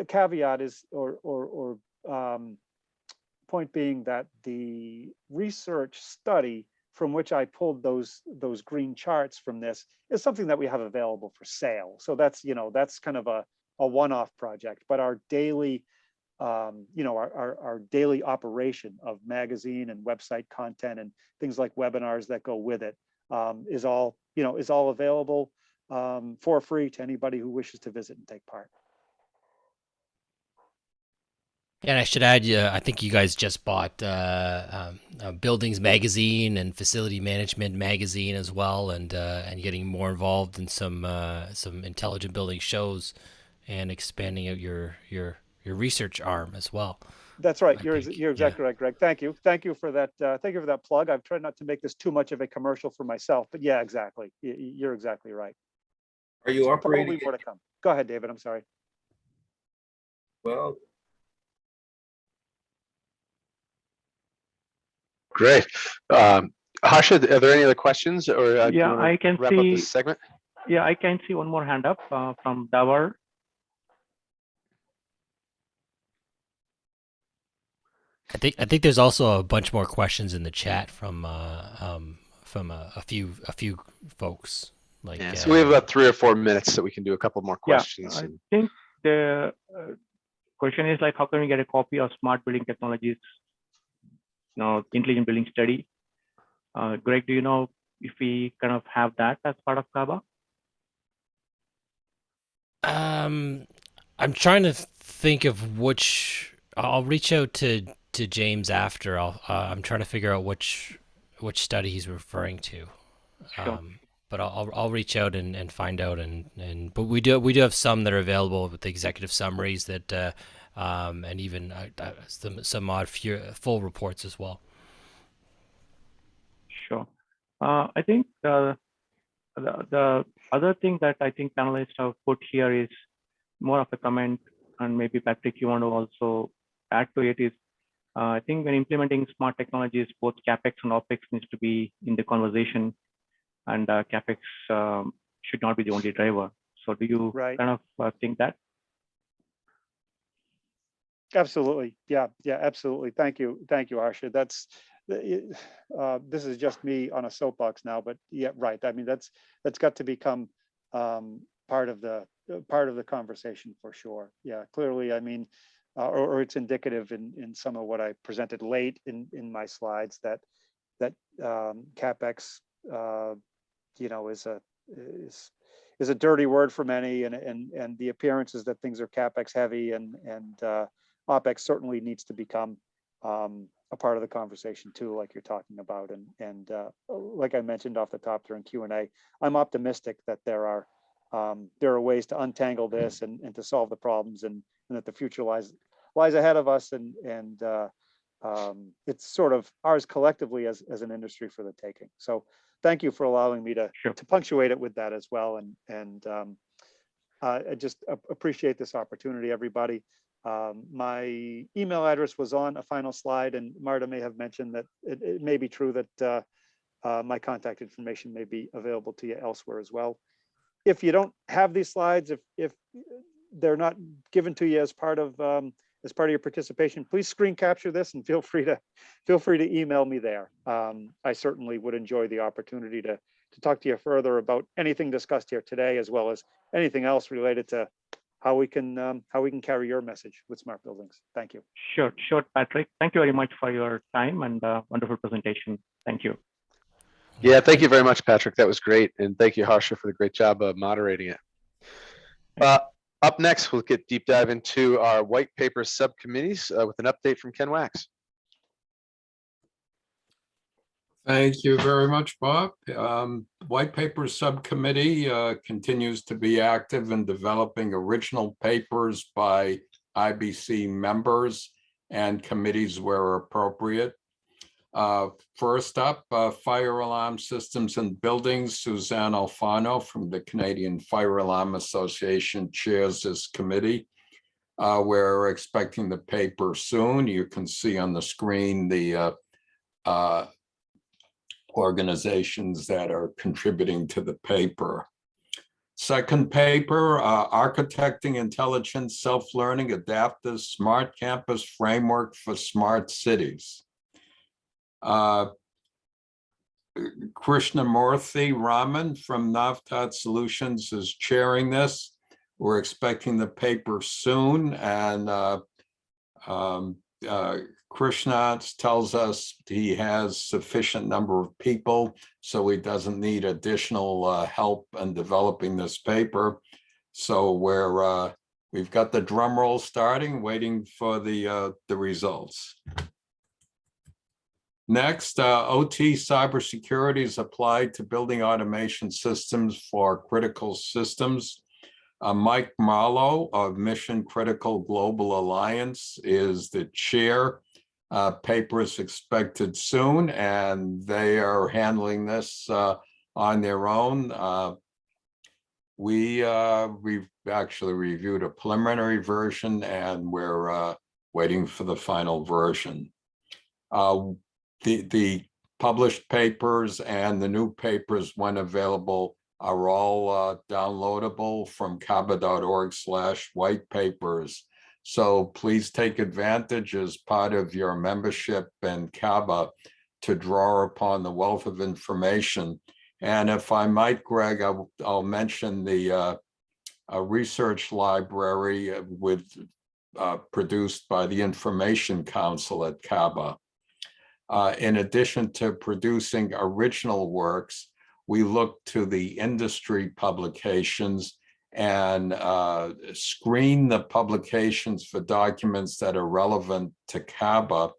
caveat is, or point being, that the research study from which I pulled those green charts from this is something that we have available for sale. So that's, you know, that's kind of a one-off project, but our daily, you know, our daily operation of magazine and website content and things like webinars that go with it is all, you know, is all available for free to anybody who wishes to visit and take part. And I should add, I think you guys just bought Buildings Magazine and Facility Management Magazine as well, and getting more involved in some intelligent building shows, and expanding out your research arm as well. That's right. You're exactly right, Greg. Thank you for that. Thank you for that plug. I've tried not to make this too much of a commercial for myself, but yeah, exactly. You're exactly right. Are you operating? Probably more to come. Go ahead, David. I'm sorry. Well, Great. Harsha, are there any other questions, or yeah, I can wrap see up this segment? Yeah, I can see one more hand up from Davar. I think there's also a bunch more questions in the chat from a few folks. Like, yeah, so we have about 3 or 4 minutes, so we can do a couple more questions. Yeah, I think the question is like, how can we get a copy of Smart Building Technologies, you know, Intelligent Building Study? Greg, do you know if we kind of have that as part of CABA? I'm trying to think of which. I'll reach out to James after. I'm trying to figure out which study he's referring to. Sure. But I'll reach out and find out, but we do have some that are available with the executive summaries that and even some odd full reports as well. Sure. I think the other thing that I think panelists have put here is more of a comment, and maybe Patrick, you want to also add to it, is I think when implementing smart technologies, both CapEx and OpEx needs to be in the conversation, and CapEx should not be the only driver. So do you kind of think that? Absolutely. Yeah, absolutely. Thank you, Harsha. That's this is just me on a soapbox now, but yeah, right. I mean, that's got to become part of the conversation for sure. Yeah, clearly. I mean, or it's indicative in some of what I presented late in my slides, that CapEx, you know, is a dirty word for many, and the appearance is that things are CapEx heavy, and OpEx certainly needs to become a part of the conversation too, like you're talking about. And like I mentioned off the top during Q&A, I'm optimistic that there are ways to untangle this and to solve the problems, and that the future lies ahead of us, and it's sort of ours collectively as an industry for the taking. So thank you for allowing me to punctuate it with that as well. And I just appreciate this opportunity, everybody. My email address was on a final slide, and Marta may have mentioned that it may be true that my contact information may be available to you elsewhere as well. If you don't have these slides, if they're not given to you as part of your participation, please screen capture this and feel free to email me there. I certainly would enjoy the opportunity to talk to you further about anything discussed here today, as well as anything else related to how we can carry your message with smart buildings. Thank you. Sure, Patrick. Thank you very much for your time and wonderful presentation. Thank you. Yeah, thank you very much, Patrick. That was great. And thank you, Harsha, for the great job of moderating it. Up next, we'll get deep dive into our white paper subcommittees with an update from Ken Wax. Thank you very much, Bob. White Paper Subcommittee continues to be active in developing original papers by IBC members and committees where appropriate. First up, fire alarm systems and buildings. Suzanne Alfano from the Canadian Fire Alarm Association chairs this committee. We're expecting the paper soon. You can see on the screen the organizations that are contributing to the paper. Second paper, Architecting Intelligent Self-Learning Adaptive Smart Campus Framework for Smart Cities. Krishnamurthy Raman from Navtat Solutions is chairing this. We're expecting the paper soon, and Krishna tells us he has sufficient number of people, so he doesn't need additional help in developing this paper. So we've got the drum roll starting, waiting for the results. Next, OT cybersecurity is applied to building automation systems for critical systems. Mike Marlowe of Mission Critical Global Alliance is the chair. Paper is expected soon, and they are handling this on their own. We've actually reviewed a preliminary version, and we're waiting for the final version. The published papers and the new papers, when available, are all downloadable from CABA.org/whitepapers. So please take advantage as part of your membership in CABA to draw upon the wealth of information. And if I might, Greg, I'll mention the research library produced by the Information Council at CABA. In addition to producing original works, we look to the industry publications and screen the publications for documents that are relevant to CABA,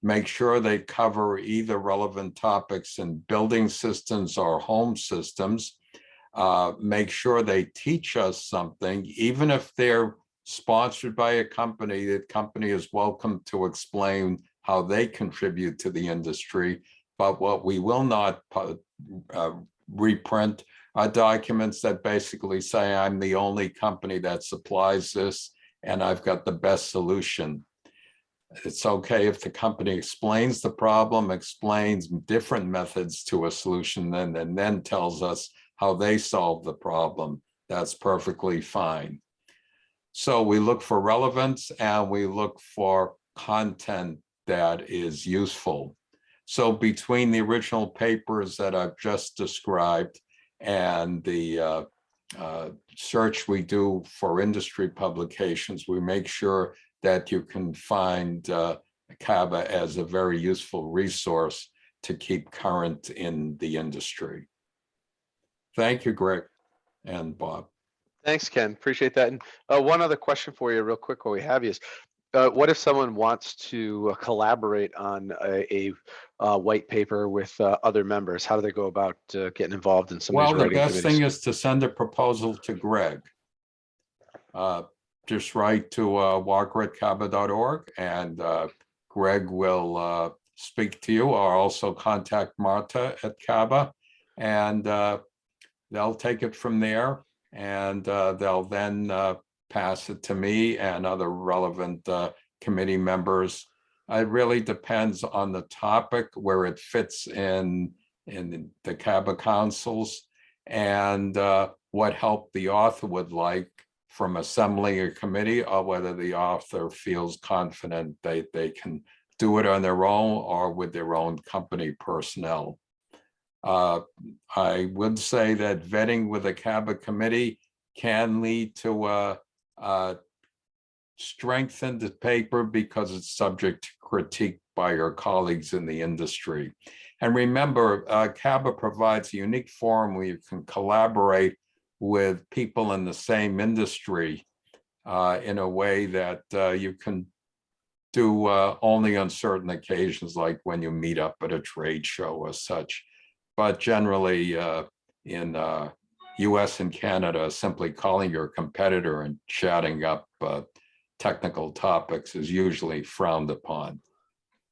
make sure they cover either relevant topics in building systems or home systems, make sure they teach us something, even if they're sponsored by a company, the company is welcome to explain how they contribute to the industry. But what we will not reprint are documents that basically say I'm the only company that supplies this and I've got the best solution. It's okay if the company explains the problem, explains different methods to a solution, and then tells us how they solve the problem. That's perfectly fine. So we look for relevance and we look for content that is useful. So between the original papers that I've just described and the search we do for industry publications, we make sure that you can find CABA as a very useful resource to keep current in the industry. Thank you, Greg and Bob. Thanks, Ken. Appreciate that. And one other question for you real quick while we have you is, what if someone wants to collaborate on a white paper with other members? How do they go about getting involved in some of these writing committees? Well, the best thing is to send a proposal to Greg. Just write to walker@caba.org, and Greg will speak to you, or also contact Marta at CABA, and they'll take it from there, and they'll then pass it to me and other relevant committee members. It really depends on the topic, where it fits in in the CABA councils, and what help the author would like from assembling a committee, or whether the author feels confident they can do it on their own or with their own company personnel. I would say that vetting with a CABA committee can lead to a strengthened paper because it's subject to critique by your colleagues in the industry. And remember, CABA provides a unique forum where you can collaborate with people in the same industry in a way that you can do only on certain occasions, like when you meet up at a trade show or such. But generally in US and Canada, simply calling your competitor and chatting up technical topics is usually frowned upon.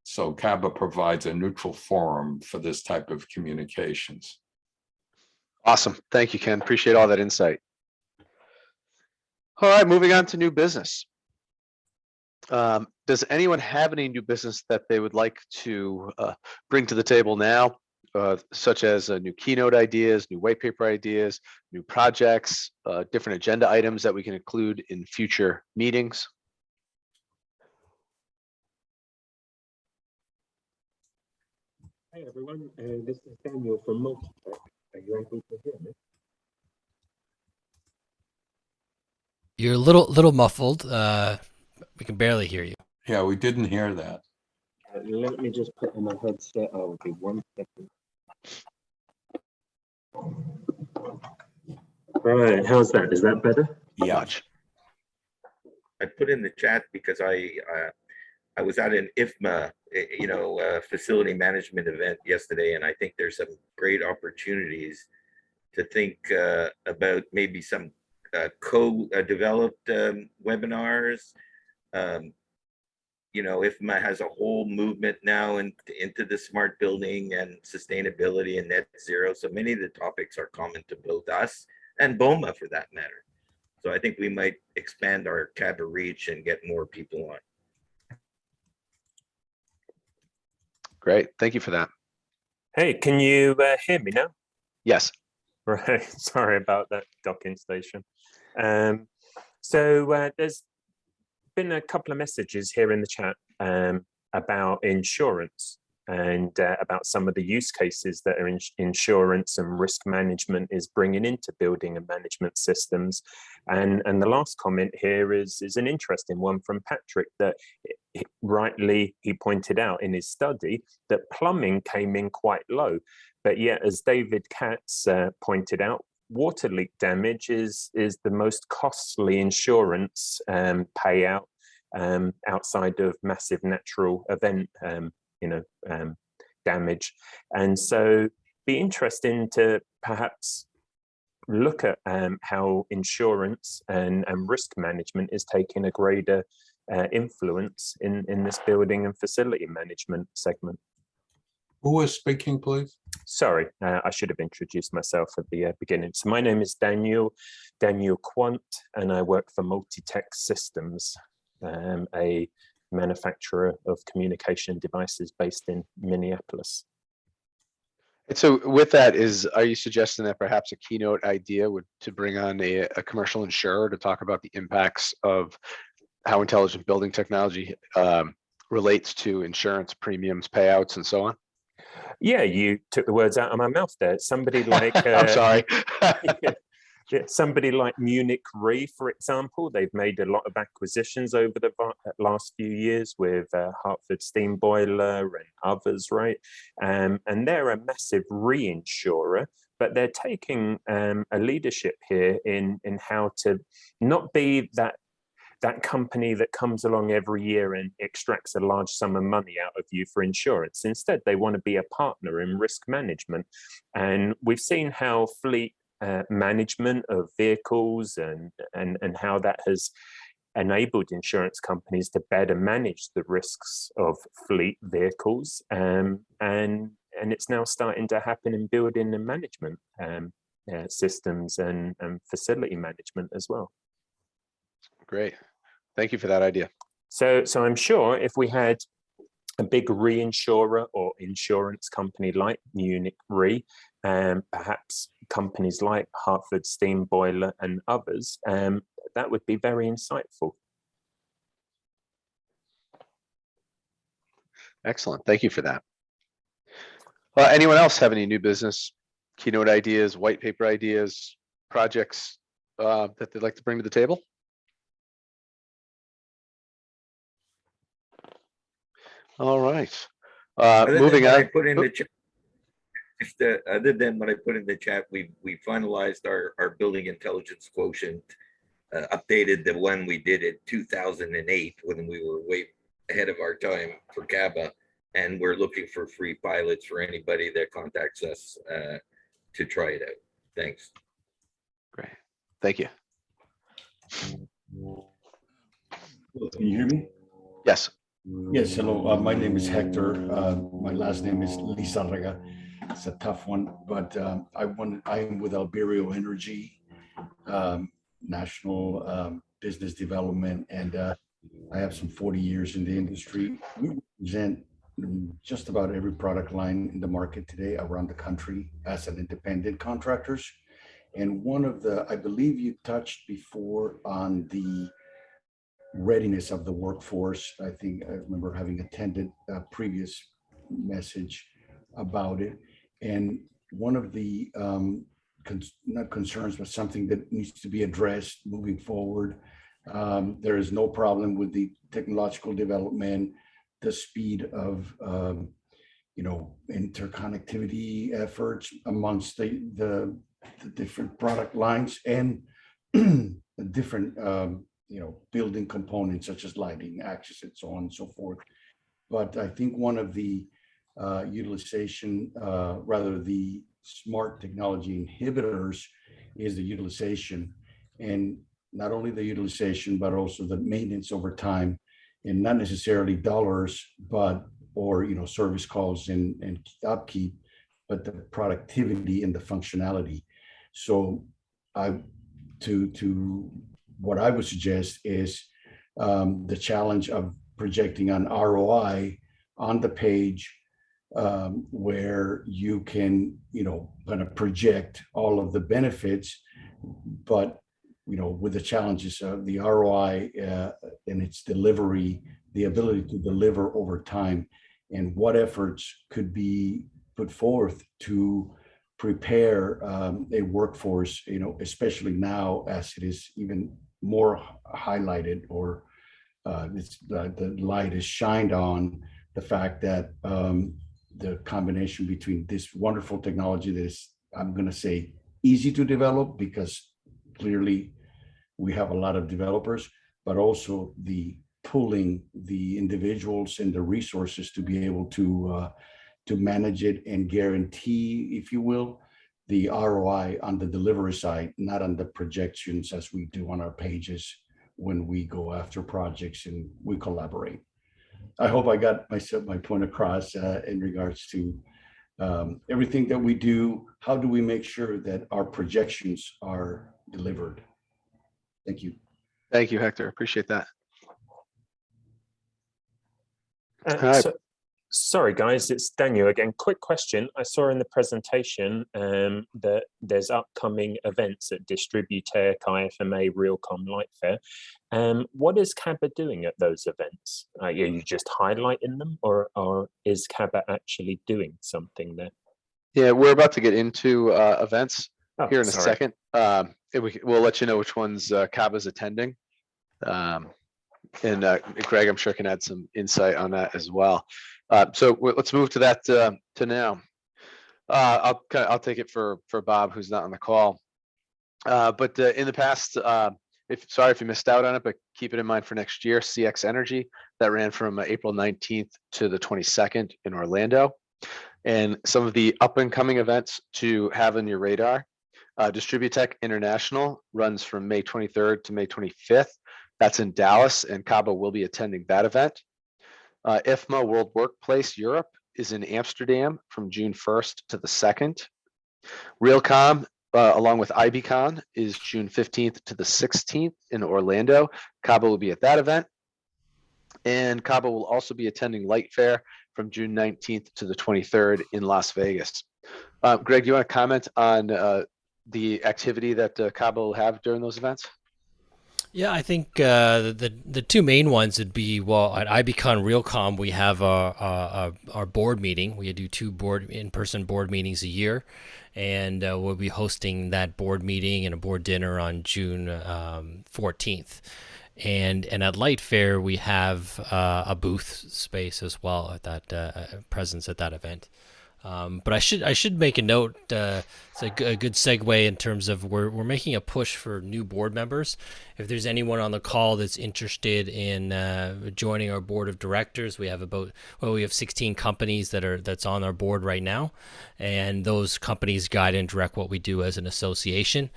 So CABA provides a neutral forum for this type of communications. Awesome. Thank you, Ken. Appreciate all that insight. All right, moving on to new business. Does anyone have any new business that they would like to bring to the table now, such as new Keynote ideas, new white paper ideas, new projects, different agenda items that we can include in future meetings? Hi everyone, this is Daniel from Multitech. Are you able to hear me? You're a little muffled. We can barely hear you. Yeah, we didn't hear that. Let me just put on my headset. I'll be 1 second. Right, how's that? Is that better? Yeah. I put in the chat because I was at an IFMA, facility management event yesterday, and I think there's some great opportunities to think about maybe some co-developed webinars. IFMA has a whole movement now into the smart building and sustainability and net zero. So many of the topics are common to both us and BOMA for that matter. So I think we might expand our CABA reach and get more people on. Great. Thank you for that. Hey, can you hear me now? Yes. Right, sorry about that docking station. So there's been a couple of messages here in the chat about insurance and about some of the use cases that are insurance and risk management is bringing into building and management systems. And the last comment here is an interesting one from Patrick, that rightly he pointed out in his study that plumbing came in quite low. But yet, as David Katz pointed out, water leak damage is the most costly insurance payout outside of massive natural event damage. And so be interesting to perhaps look at how insurance and risk management is taking a greater influence in this building and facility management segment. Who is speaking, please? Sorry, I should have introduced myself at the beginning. So my name is Daniel Quant, and I work for Multitech Systems, a manufacturer of communication devices based in Minneapolis. And so with that, are you suggesting that perhaps a keynote idea would to bring on a commercial insurer to talk about the impacts of how intelligent building technology relates to insurance premiums, payouts, and so on? Yeah, you took the words out of my mouth there. Somebody like I'm sorry. Somebody like Munich Re, for example, they've made a lot of acquisitions over the last few years with Hartford Steam Boiler and others, right? And they're a massive reinsurer, but they're taking a leadership here in how to not be that company that comes along every year and extracts a large sum of money out of you for insurance. Instead, they want to be a partner in risk management. And we've seen how fleet management of vehicles and how that has enabled insurance companies to better manage the risks of fleet vehicles. And it's now starting to happen in building and management systems and facility management as well. Great. Thank you for that idea. So I'm sure if we had a big reinsurer or insurance company like Munich Re, and perhaps companies like Hartford Steam Boiler and others, that would be very insightful. Excellent. Thank you for that. Anyone else have any new business, keynote ideas, white paper ideas, projects that they'd like to bring to the table? All right. Moving on. Other than what I put in the chat, we finalized our building intelligence quotient, updated the one we did in 2008 when we were way ahead of our time for CABA, and we're looking for free pilots for anybody that contacts us to try it out. Thanks. Great. Thank you. Can you hear me? Yes. Yes, hello. My name is Hector. My last name is Lizarraga. It's a tough one, but I am with Alberio Energy, national business development, and I have some 40 years in the industry. We represent just about every product line in the market today around the country as an independent contractors. And one of the, I believe you touched before on the readiness of the workforce. I think I remember having attended a previous message about it. And one of the, not concerns, but something that needs to be addressed moving forward. There is no problem with the technological development, the speed of, interconnectivity efforts amongst the different product lines and the different, building components such as lighting, access, and so on and so forth. But I think one of the utilization, the smart technology inhibitors is the utilization, and not only the utilization, but also the maintenance over time, and not necessarily dollars, but service calls and upkeep, but the productivity and the functionality. So what I would suggest is the challenge of projecting an ROI on the page where you can, kind of project all of the benefits, but, with the challenges of the ROI and its delivery, the ability to deliver over time, and what efforts could be put forth to prepare a workforce, especially now as it is even more highlighted, or the light is shined on the fact that the combination between this wonderful technology that is, I'm going to say, easy to develop, because clearly we have a lot of developers, but also the pulling the individuals and the resources to be able to manage it and guarantee, if you will, the ROI on the delivery side, not on the projections as we do on our pages when we go after projects and we collaborate. I hope I got my point across in regards to everything that we do. How do we make sure that our projections are delivered? Thank you. Thank you, Hector. Appreciate that. All right. Sorry, guys, it's Daniel again. Quick question. I saw in the presentation that there's upcoming events at Distributech, IFMA, Realcomm, Lightfair. What is CABA doing at those events? Are you just highlighting them, or is CABA actually doing something there? Yeah, we're about to get into events here in a second. We'll let you know which ones CABA's attending. And Greg, I'm sure, can add some insight on that as well. So let's move to that to now. I'll take it for Bob, who's not on the call. But in the past, sorry if you missed out on it, but keep it in mind for next year. CX Energy, that ran from April 19th to the 22nd in Orlando. And some of the up and coming events to have on your radar. Distributech International runs from May 23rd to May 25th. That's in Dallas, and CABA will be attending that event. IFMA World Workplace Europe is in Amsterdam from June 1st to the 2nd. Realcomm, along with IBCon, is June 15th to the 16th in Orlando. CABA will be at that event. And CABA will also be attending Light Fair from June 19th to the 23rd in Las Vegas. Greg, you want to comment on the activity that CABA will have during those events? Yeah, I think the two main ones would be, well, at IBCon RealCom we have our board meeting. We do two in-person board meetings a year, and we'll be hosting that board meeting and a board dinner on June 14th. And at Light Fair we have a booth space as well at that presence at that event. But I should make a note. It's a good segue in terms of we're making a push for new board members. If there's anyone on the call that's interested in joining our board of directors, we have we have 16 companies that's on our board right now, and those companies guide and direct what we do as an association.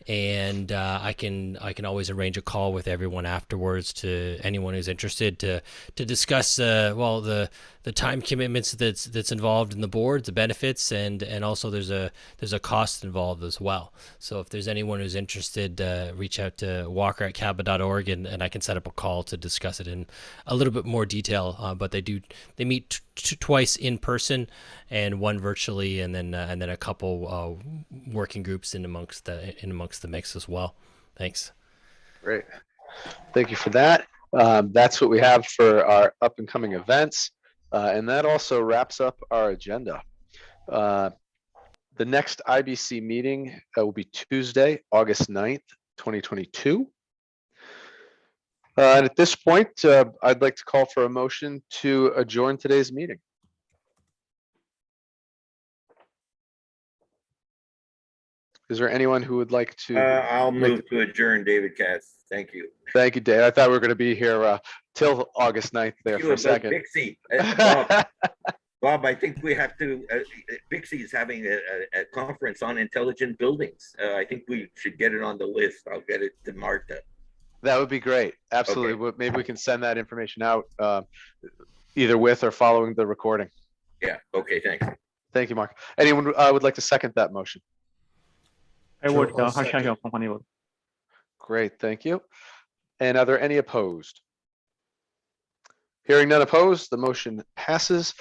And I can always arrange a call with everyone afterwards to anyone who's interested to discuss the time commitments that's involved in the board, the benefits, and also there's a cost involved as well. So if there's anyone who's interested, reach out to walker@caba.org and I can set up a call to discuss it in a little bit more detail. But they meet twice in person and one virtually, and then a couple working groups in amongst the mix as well. Thanks. Great. Thank you for that. That's what we have for our up and coming events. And that also wraps up our agenda. The next IBC meeting will be Tuesday, August 9th, 2022. And at this point, I'd like to call for a motion to adjourn today's meeting. Is there anyone who would like to? I'll move to adjourn, David Katz. Thank you. Thank you, Dave. I thought we were going to be here till August 9th there for a second. Pixie. Bob, I think we have to, Pixie is having a conference on intelligent buildings. I think we should get it on the list. I'll get it to Martha. That would be great. Absolutely. Okay. Maybe we can send that information out either with or following the recording. Yeah. Okay. Thanks. Thank you, Mark. Anyone would like to second that motion? I would, Harsha here from Honeywell. Great. Thank you. And are there any opposed? Hearing none opposed, the motion passes.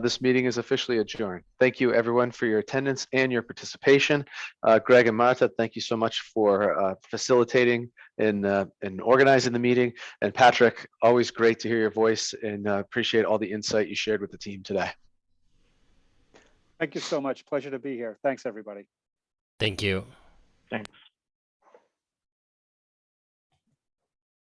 This meeting is officially adjourned. Thank you, everyone, for your attendance and your participation. Greg and Martha, thank you so much for facilitating and organizing the meeting. And Patrick, always great to hear your voice, and appreciate all the insight you shared with the team today. Thank you so much. Pleasure to be here. Thanks, everybody. Thank you. Thanks.